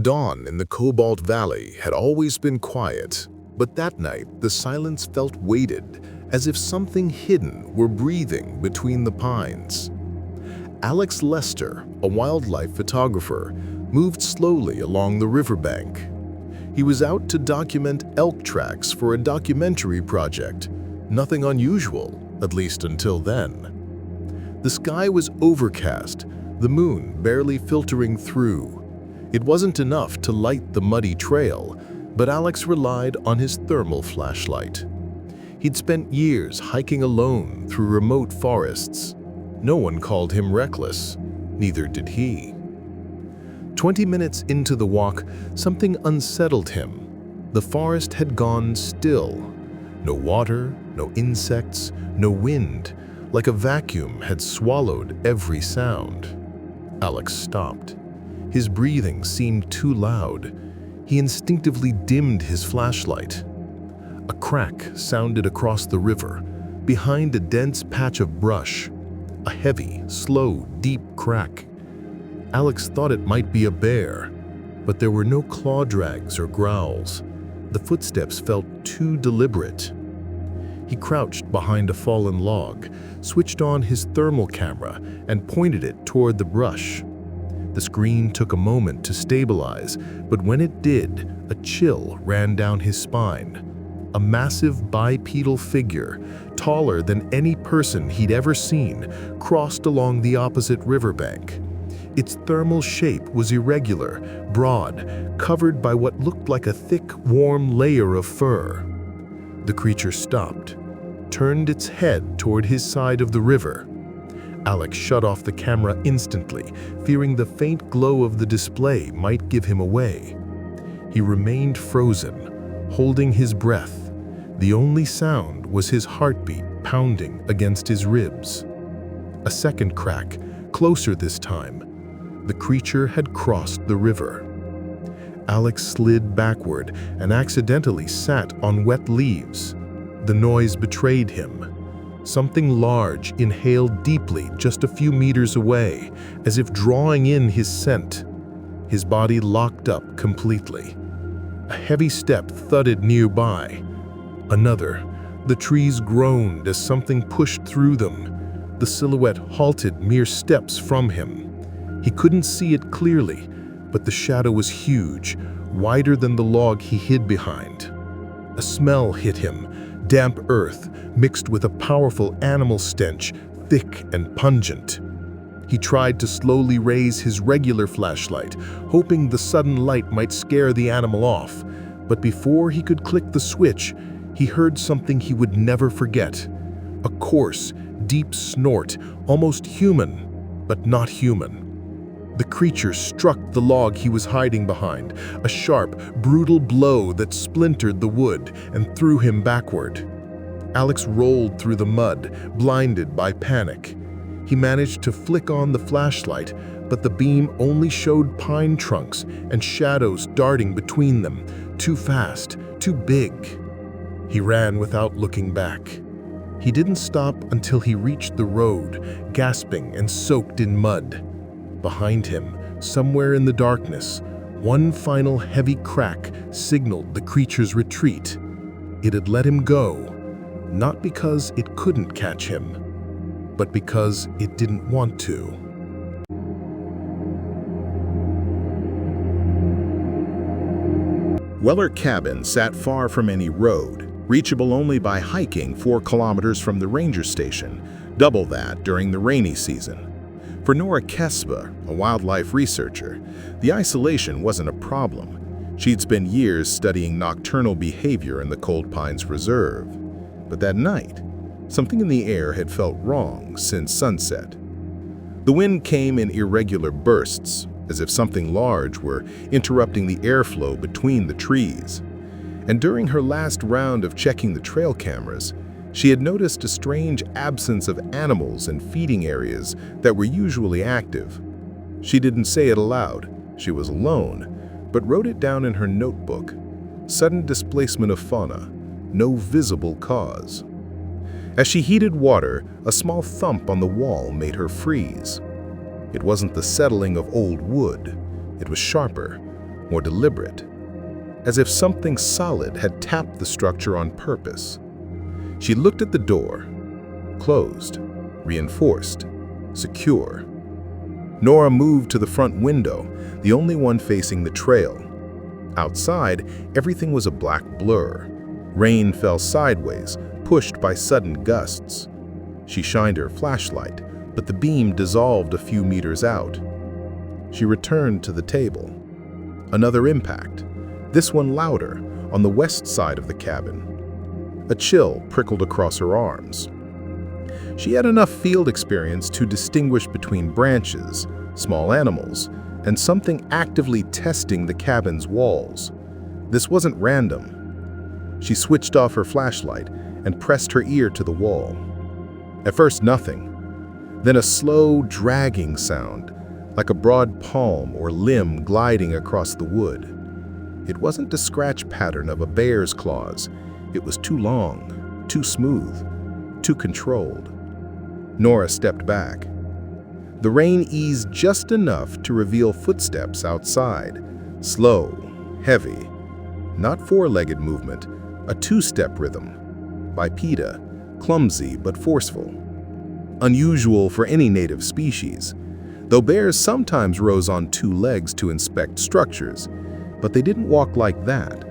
Dawn in the Cobalt Valley had always been quiet, but that night the silence felt weighted, as if something hidden were breathing between the pines. Alex Lester, a wildlife photographer, moved slowly along the riverbank. He was out to document elk tracks for a documentary project. Nothing unusual, at least until then. The sky was overcast, the moon barely filtering through. It wasn't enough to light the muddy trail, but Alex relied on his thermal flashlight. He'd spent years hiking alone through remote forests. No one called him reckless, neither did he. 20 minutes into the walk, something unsettled him. The forest had gone still. No water, no insects, no wind, like a vacuum had swallowed every sound. Alex stopped. His breathing seemed too loud. He instinctively dimmed his flashlight. A crack sounded across the river, behind a dense patch of brush. A heavy, slow, deep crack. Alex thought it might be a bear, but there were no claw drags or growls. The footsteps felt too deliberate. He crouched behind a fallen log, switched on his thermal camera, and pointed it toward the brush. The screen took a moment to stabilize, but when it did, a chill ran down his spine. A massive bipedal figure, taller than any person he'd ever seen, crossed along the opposite riverbank. Its thermal shape was irregular, broad, covered by what looked like a thick, warm layer of fur. The creature stopped, turned its head toward his side of the river. Alex shut off the camera instantly, fearing the faint glow of the display might give him away. He remained frozen, holding his breath. The only sound was his heartbeat pounding against his ribs. A second crack, closer this time. The creature had crossed the river. Alex slid backward and accidentally sat on wet leaves. The noise betrayed him. Something large inhaled deeply just a few meters away, as if drawing in his scent. His body locked up completely. A heavy step thudded nearby. Another. The trees groaned as something pushed through them. The silhouette halted mere steps from him. He couldn't see it clearly, but the shadow was huge, wider than the log he hid behind. A smell hit him. Damp earth mixed with a powerful animal stench, thick and pungent. He tried to slowly raise his regular flashlight, hoping the sudden light might scare the animal off. But before he could click the switch, he heard something he would never forget. A coarse, deep snort, almost human, but not human. The creature struck the log he was hiding behind, a sharp, brutal blow that splintered the wood and threw him backward. Alex rolled through the mud, blinded by panic. He managed to flick on the flashlight, but the beam only showed pine trunks and shadows darting between them, too fast, too big. He ran without looking back. He didn't stop until he reached the road, gasping and soaked in mud. Behind him, somewhere in the darkness, one final heavy crack signaled the creature's retreat. It had let him go, not because it couldn't catch him, but because it didn't want to. Weller Cabin sat far from any road, reachable only by hiking 4 kilometers from the ranger station, double that during the rainy season. For Nora Kesba, a wildlife researcher, the isolation wasn't a problem. She'd spent years studying nocturnal behavior in the Cold Pines Reserve. But that night, something in the air had felt wrong since sunset. The wind came in irregular bursts, as if something large were interrupting the airflow between the trees. And during her last round of checking the trail cameras, she had noticed a strange absence of animals in feeding areas that were usually active. She didn't say it aloud, she was alone, but wrote it down in her notebook. Sudden displacement of fauna, no visible cause. As she heated water, a small thump on the wall made her freeze. It wasn't the settling of old wood, it was sharper, more deliberate, as if something solid had tapped the structure on purpose. She looked at the door, closed, reinforced, secure. Nora moved to the front window, the only one facing the trail. Outside, everything was a black blur. Rain fell sideways, pushed by sudden gusts. She shined her flashlight, but the beam dissolved a few meters out. She returned to the table. Another impact, this one louder, on the west side of the cabin. A chill prickled across her arms. She had enough field experience to distinguish between branches, small animals, and something actively testing the cabin's walls. This wasn't random. She switched off her flashlight and pressed her ear to the wall. At first, nothing. Then a slow, dragging sound, like a broad palm or limb gliding across the wood. It wasn't the scratch pattern of a bear's claws. It was too long, too smooth, too controlled. Nora stepped back. The rain eased just enough to reveal footsteps outside. Slow, heavy, not four-legged movement, a two-step rhythm. Bipedal, clumsy but forceful. Unusual for any native species, though bears sometimes rose on two legs to inspect structures, but they didn't walk like that,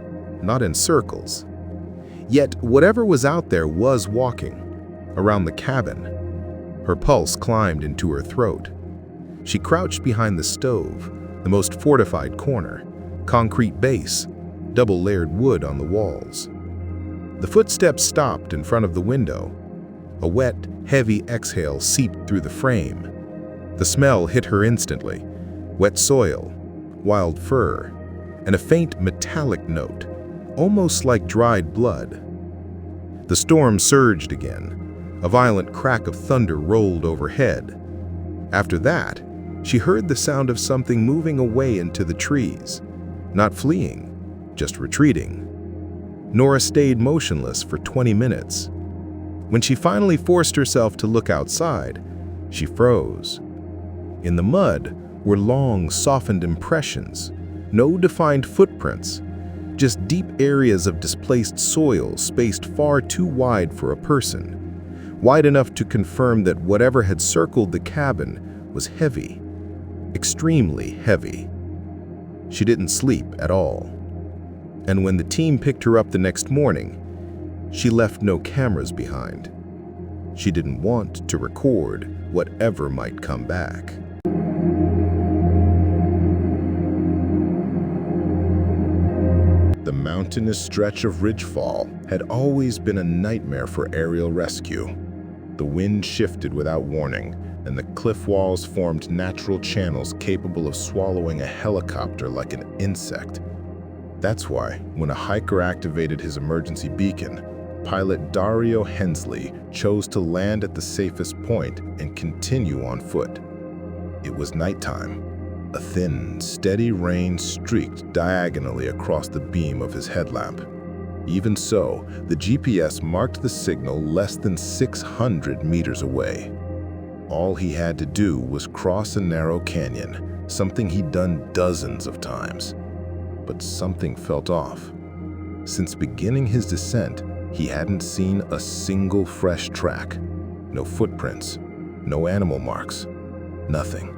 not in circles. Yet whatever was out there was walking, around the cabin. Her pulse climbed into her throat. She crouched behind the stove, the most fortified corner, concrete base, double-layered wood on the walls. The footsteps stopped in front of the window. A wet, heavy exhale seeped through the frame. The smell hit her instantly. Wet soil, wild fur, and a faint metallic note, almost like dried blood. The storm surged again. A violent crack of thunder rolled overhead. After that, she heard the sound of something moving away into the trees, not fleeing, just retreating. Nora stayed motionless for 20 minutes. When she finally forced herself to look outside, she froze. In the mud were long, softened impressions, no defined footprints, just deep areas of displaced soil spaced far too wide for a person. Wide enough to confirm that whatever had circled the cabin was heavy, extremely heavy. She didn't sleep at all. And when the team picked her up the next morning, she left no cameras behind. She didn't want to record whatever might come back. The mountainous stretch of Ridgefall had always been a nightmare for aerial rescue. The wind shifted without warning, and the cliff walls formed natural channels capable of swallowing a helicopter like an insect. That's why, when a hiker activated his emergency beacon, pilot Dario Hensley chose to land at the safest point and continue on foot. It was nighttime. A thin, steady rain streaked diagonally across the beam of his headlamp. Even so, the GPS marked the signal less than 600 meters away. All he had to do was cross a narrow canyon, something he'd done dozens of times. But something felt off. Since beginning his descent, he hadn't seen a single fresh track. No footprints, no animal marks, nothing.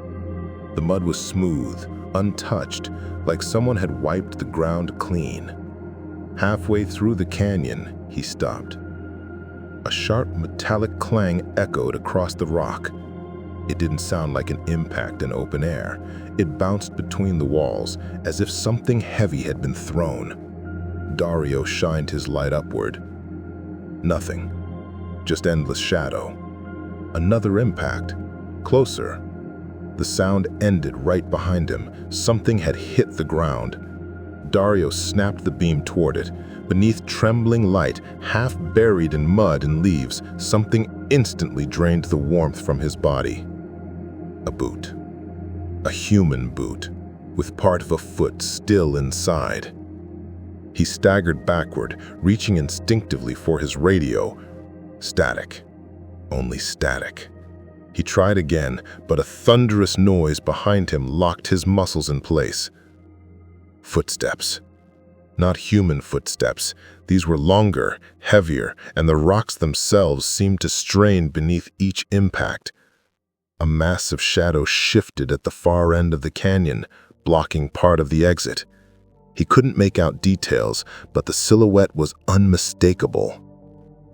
The mud was smooth, untouched, like someone had wiped the ground clean. Halfway through the canyon, he stopped. A sharp metallic clang echoed across the rock. It didn't sound like an impact in open air. It bounced between the walls as if something heavy had been thrown. Dario shined his light upward. Nothing. Just endless shadow. Another impact. Closer. The sound ended right behind him. Something had hit the ground. Dario snapped the beam toward it. Beneath trembling light, half buried in mud and leaves, something instantly drained the warmth from his body. A boot. A human boot, with part of a foot still inside. He staggered backward, reaching instinctively for his radio. Static. Only static. He tried again, but a thunderous noise behind him locked his muscles in place. Footsteps. Not human footsteps. These were longer, heavier, and the rocks themselves seemed to strain beneath each impact. A massive shadow shifted at the far end of the canyon, blocking part of the exit. He couldn't make out details, but the silhouette was unmistakable.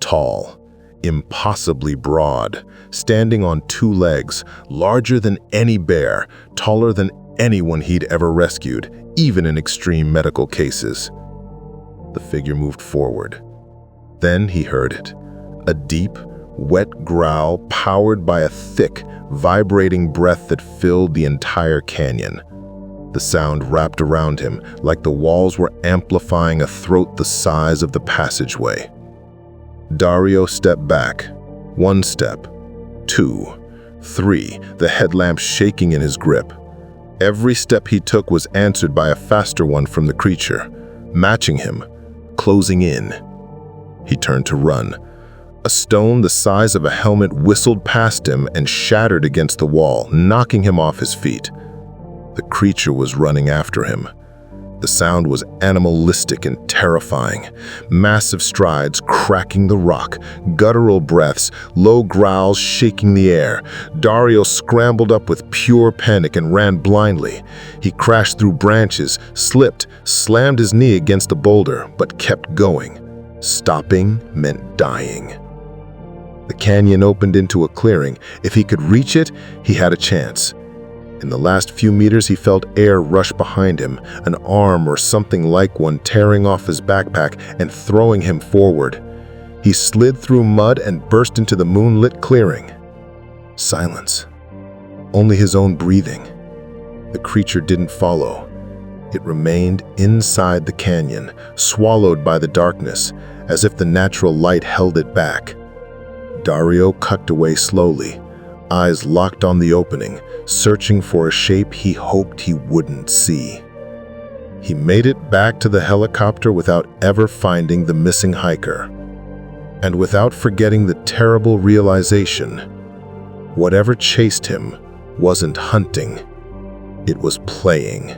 Tall, impossibly broad, standing on two legs, larger than any bear, taller than anyone he'd ever rescued, even in extreme medical cases. The figure moved forward. Then he heard it, a deep, wet growl powered by a thick, vibrating breath that filled the entire canyon. The sound wrapped around him like the walls were amplifying a throat the size of the passageway. Dario stepped back. 1 step, 2, 3, the headlamp shaking in his grip. Every step he took was answered by a faster one from the creature, matching him, closing in. He turned to run. A stone the size of a helmet whistled past him and shattered against the wall, knocking him off his feet. The creature was running after him. The sound was animalistic and terrifying. Massive strides cracking the rock, guttural breaths, low growls shaking the air. Dario scrambled up with pure panic and ran blindly. He crashed through branches, slipped, slammed his knee against a boulder, but kept going. Stopping meant dying. The canyon opened into a clearing. If he could reach it, he had a chance. In the last few meters, he felt air rush behind him, an arm or something like one tearing off his backpack and throwing him forward. He slid through mud and burst into the moonlit clearing. Silence. Only his own breathing. The creature didn't follow. It remained inside the canyon, swallowed by the darkness, as if the natural light held it back. Dario cut away slowly, eyes locked on the opening, searching for a shape he hoped he wouldn't see. He made it back to the helicopter without ever finding the missing hiker, and without forgetting the terrible realization: whatever chased him wasn't hunting, it was playing.